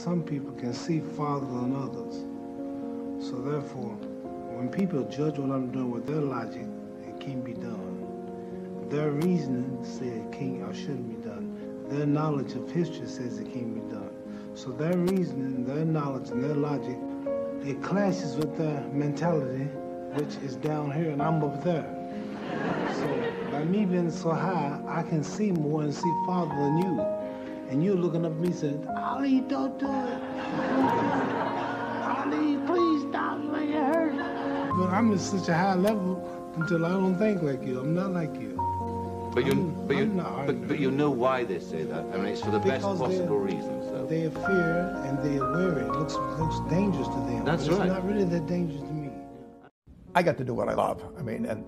some people can see farther than others. So therefore, when people judge what I'm doing with their logic, it can't be done. Their reasoning says it can't or shouldn't be done. Their knowledge of history says it can't be done. So their reasoning, their knowledge, and their logic, it clashes with their mentality, which is down here and I'm up there. So by me being so high, I can see more and see farther than you. And you're looking up at me saying, Ali, don't do it. Ali, please stop, make it hurt. But I'm at such a high level until I don't think like you. I'm not like you. But you know why they say that. I mean, it's for the best possible reasons. So. They fear and they are wary. It looks dangerous to them. That's but right. It's not really that dangerous to me. I got to do what I love. I mean, and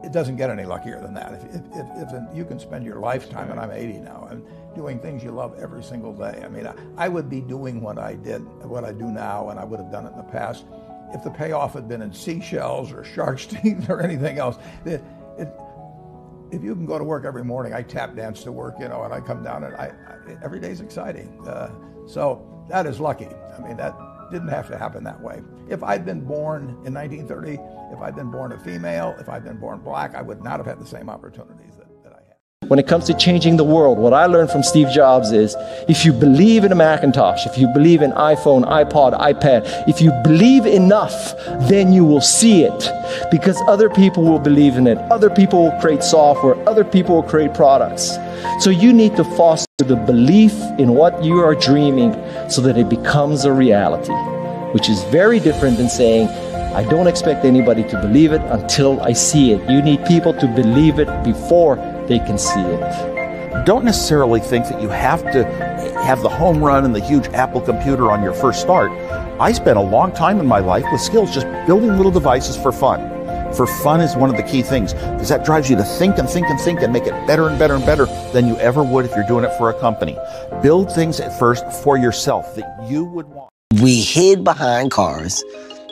it doesn't get any luckier than that. If you can spend your lifetime, and I'm 80 now, and doing things you love every single day. I mean, I would be doing what I do now, and I would have done it in the past, if the payoff had been in seashells or shark's teeth or anything else. If you can go to work every morning, I tap dance to work, and I come down, and every day's exciting. So that is lucky. I mean, that didn't have to happen that way. If I'd been born in 1930, if I'd been born a female, if I'd been born black, I would not have had the same opportunities that I had. When it comes to changing the world, what I learned from Steve Jobs is, if you believe in a Macintosh, if you believe in iPhone, iPod, iPad, if you believe enough, then you will see it. Because other people will believe in it. Other people will create software. Other people will create products. So you need to foster the belief in what you are dreaming so that it becomes a reality, which is very different than saying, I don't expect anybody to believe it until I see it. You need people to believe it before they can see it. Don't necessarily think that you have to have the home run and the huge Apple computer on your first start. I spent a long time in my life with skills just building little devices for fun. For fun is one of the key things, because that drives you to think and think and think and make it better and better and better than you ever would if you're doing it for a company. Build things at first for yourself that you would want. We hid behind cars,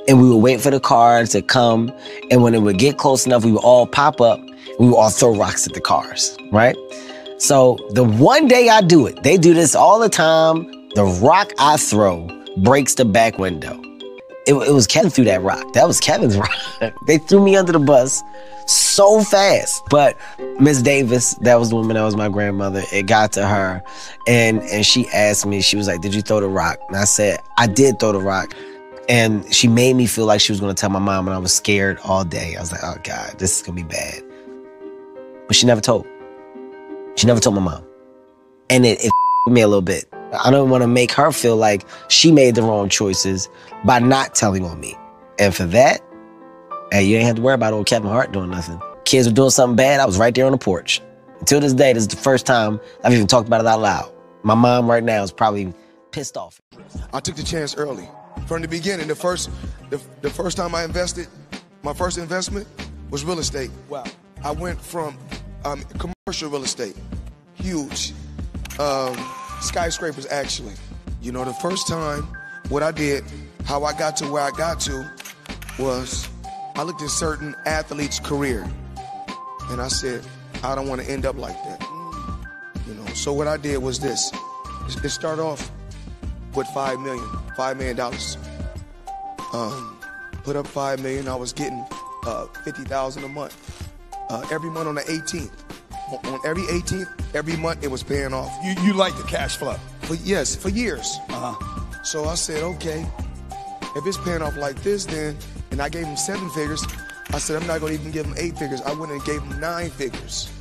and we would wait for the car to come, and when it would get close enough, we would all pop up, and we would all throw rocks at the cars, right? So the one day I do it, they do this all the time, the rock I throw breaks the back window. It was Kevin threw that rock. That was Kevin's rock. They threw me under the bus so fast. But Miss Davis, that was the woman that was my grandmother, it got to her, and she asked me, she was like, did you throw the rock? And I said, I did throw the rock. And she made me feel like she was gonna tell my mom, and I was scared all day. I was like, oh God, this is gonna be bad. But she never told. She never told my mom. And it me a little bit. I don't want to make her feel like she made the wrong choices by not telling on me. And for that, hey, you ain't have to worry about old Kevin Hart doing nothing. Kids were doing something bad, I was right there on the porch. Until this day, this is the first time I've even talked about it out loud. My mom right now is probably pissed off. I took the chance early. From the beginning, the first time I invested, my first investment was real estate. Wow. I went from commercial real estate, huge, skyscrapers actually. The first time, what I did, how I got to where I got to was I looked at certain athletes' career and I said, I don't want to end up like that. So what I did was this. It started off with $5 million. Put up $5 million, I was getting $50,000 a month. Every month on the 18th. On every 18th, every month it was paying off. You like the cash flow? Yes, for years. So I said, okay, if it's paying off like this then, and I gave him 7 figures, I said, I'm not gonna even give him 8 figures. I went and gave him 9 figures.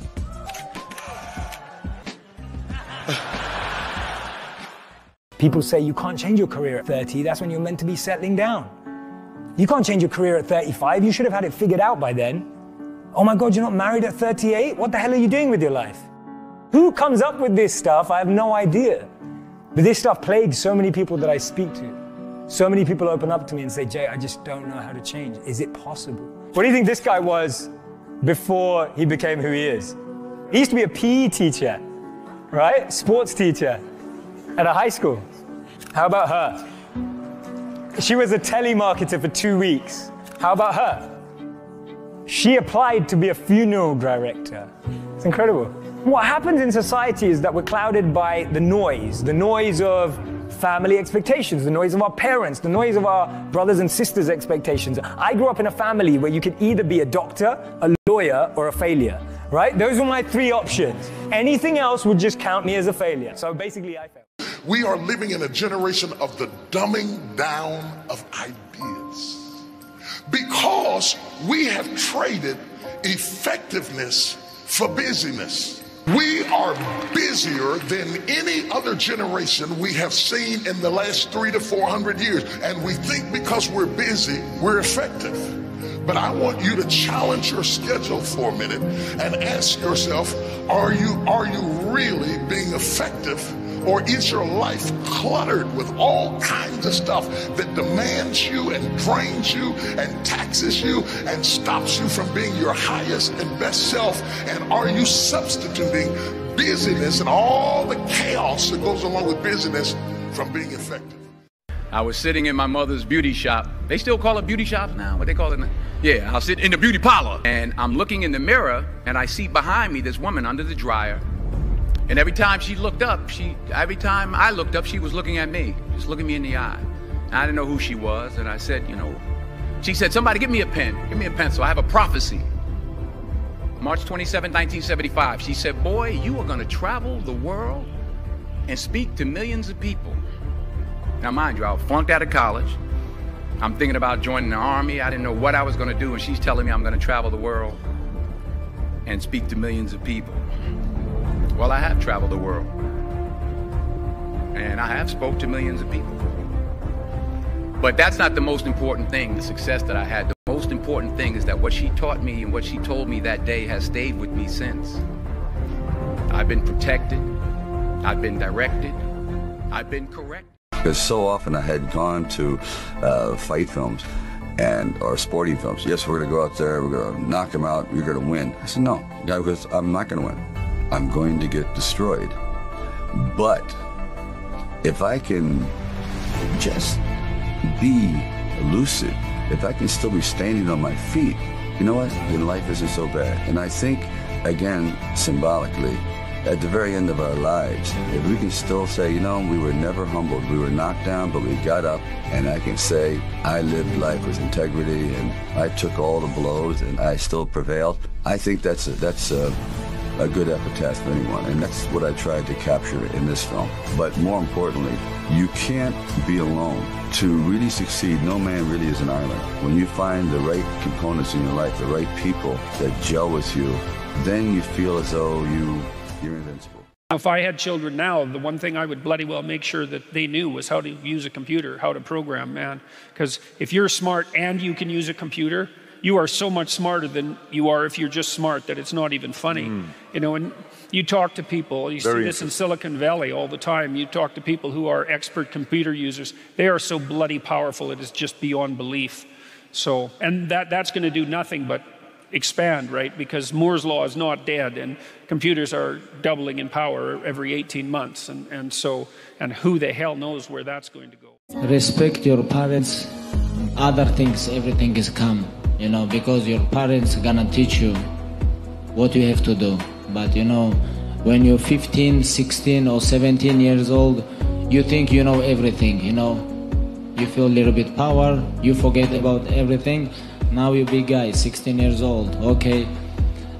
People say you can't change your career at 30, that's when you're meant to be settling down. You can't change your career at 35, you should have had it figured out by then. Oh my God, you're not married at 38? What the hell are you doing with your life? Who comes up with this stuff? I have no idea. But this stuff plagues so many people that I speak to. So many people open up to me and say, Jay, I just don't know how to change. Is it possible? What do you think this guy was before he became who he is? He used to be a PE teacher, right? Sports teacher at a high school. How about her? She was a telemarketer for 2 weeks. How about her? She applied to be a funeral director. It's incredible. What happens in society is that we're clouded by the noise of family expectations, the noise of our parents, the noise of our brothers and sisters' expectations. I grew up in a family where you could either be a doctor, a lawyer, or a failure, right? Those were my three options. Anything else would just count me as a failure. So basically, I failed. We are living in a generation of the dumbing down of ideas because we have traded effectiveness for busyness. We are busier than any other generation we have seen in the last 300 to 400 years. And we think because we're busy, we're effective. But I want you to challenge your schedule for a minute and ask yourself, are you really being effective? Or is your life cluttered with all kinds of stuff that demands you and drains you and taxes you and stops you from being your highest and best self? And are you substituting busyness and all the chaos that goes along with busyness from being effective? I was sitting in my mother's beauty shop. They still call it beauty shop now? What they call it now? Yeah, I'll sit in the beauty parlor. And I'm looking in the mirror and I see behind me this woman under the dryer. And every time she looked up, every time I looked up, she was looking at me, just looking me in the eye. And I didn't know who she was. And I said, she said, somebody give me a pen, give me a pencil. I have a prophecy. March 27, 1975. She said, boy, you are going to travel the world and speak to millions of people. Now, mind you, I flunked out of college. I'm thinking about joining the army. I didn't know what I was going to do. And she's telling me I'm going to travel the world and speak to millions of people. Well, I have traveled the world, and I have spoke to millions of people. But that's not the most important thing, the success that I had. The most important thing is that what she taught me and what she told me that day has stayed with me since. I've been protected, I've been directed, I've been corrected. Because so often I had gone to fight films or sporting films. Yes, we're going to go out there, we're going to knock them out, we're going to win. I said, no, because I'm not going to win. I'm going to get destroyed. But if I can just be lucid, if I can still be standing on my feet, you know what? Then life isn't so bad. And I think, again, symbolically, at the very end of our lives, if we can still say, we were never humbled, we were knocked down, but we got up, and I can say, I lived life with integrity, and I took all the blows, and I still prevailed. I think that's a good epitaph for anyone, and that's what I tried to capture in this film. But more importantly, you can't be alone. To really succeed, no man really is an island. When you find the right components in your life, the right people that gel with you, then you feel as though you're invincible. If I had children now, the one thing I would bloody well make sure that they knew was how to use a computer, how to program, man. Because if you're smart and you can use a computer, you are so much smarter than you are if you're just smart that it's not even funny. And you talk to people, you see this in Silicon Valley all the time, you talk to people who are expert computer users, they are so bloody powerful, it is just beyond belief. So, and that's going to do nothing but expand, right? Because Moore's law is not dead, and computers are doubling in power every 18 months, and who the hell knows where that's going to go. Respect your parents, other things, everything is come. Because your parents are gonna teach you what you have to do. But when you're 15, 16 or 17 years old, you think you know everything, You feel a little bit power, you forget about everything. Now you're big guy, 16 years old, okay?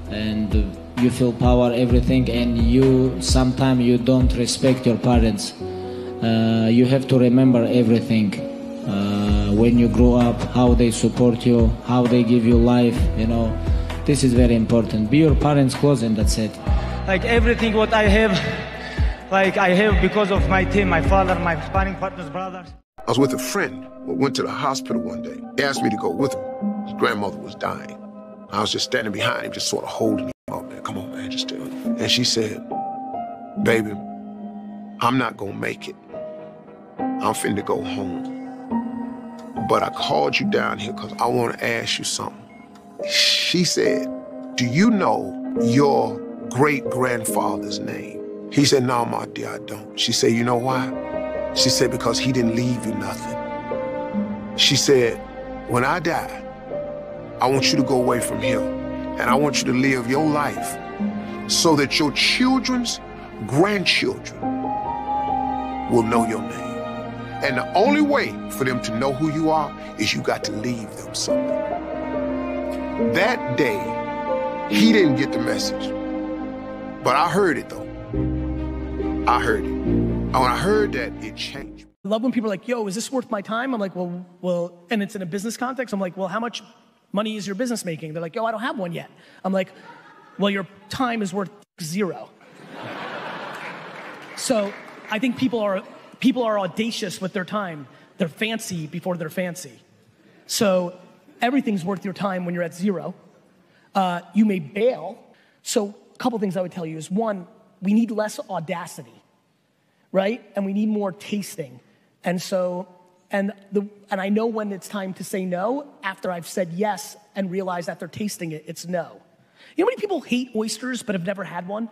And you feel power, everything, and sometimes you don't respect your parents. You have to remember everything. When you grow up, how they support you, how they give you life, this is very important. Be your parents close, and that's it. Like everything what I have, I have because of my team, my father, my sparring partners, brothers. I was with a friend who went to the hospital one day. He asked me to go with him. His grandmother was dying. I was just standing behind him, just sort of holding him up, man. Come on, man, just do it. And she said, baby, I'm not gonna make it. I'm finna go home. But I called you down here because I want to ask you something. She said, do you know your great-grandfather's name? He said, no, my dear, I don't. She said, you know why? She said, because he didn't leave you nothing. She said, when I die, I want you to go away from here, and I want you to live your life so that your children's grandchildren will know your name. And the only way for them to know who you are is you got to leave them something. That day, he didn't get the message. But I heard it, though. I heard it. And when I heard that, it changed. I love when people are like, yo, is this worth my time? I'm like, well, and it's in a business context. I'm like, well, how much money is your business making? They're like, yo, I don't have one yet. I'm like, well, your time is worth 0. So I think people are audacious with their time. They're fancy before they're fancy. So everything's worth your time when you're at 0. You may bail. So a couple things I would tell you is, one, we need less audacity, right? And we need more tasting. And so, and I know when it's time to say no after I've said yes and realized after tasting it, it's no. You know how many people hate oysters but have never had one?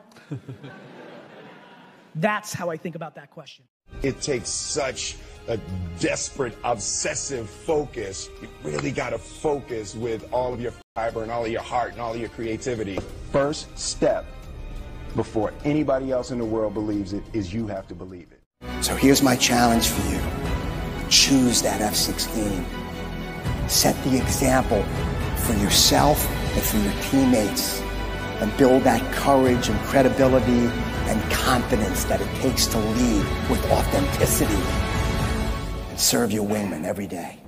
That's how I think about that question. It takes such a desperate, obsessive focus. You really got to focus with all of your fiber and all of your heart and all of your creativity. First step before anybody else in the world believes it is you have to believe it. So here's my challenge for you. Choose that F-16. Set the example for yourself and for your teammates, and build that courage and credibility and confidence that it takes to lead with authenticity, and serve your wingman every day.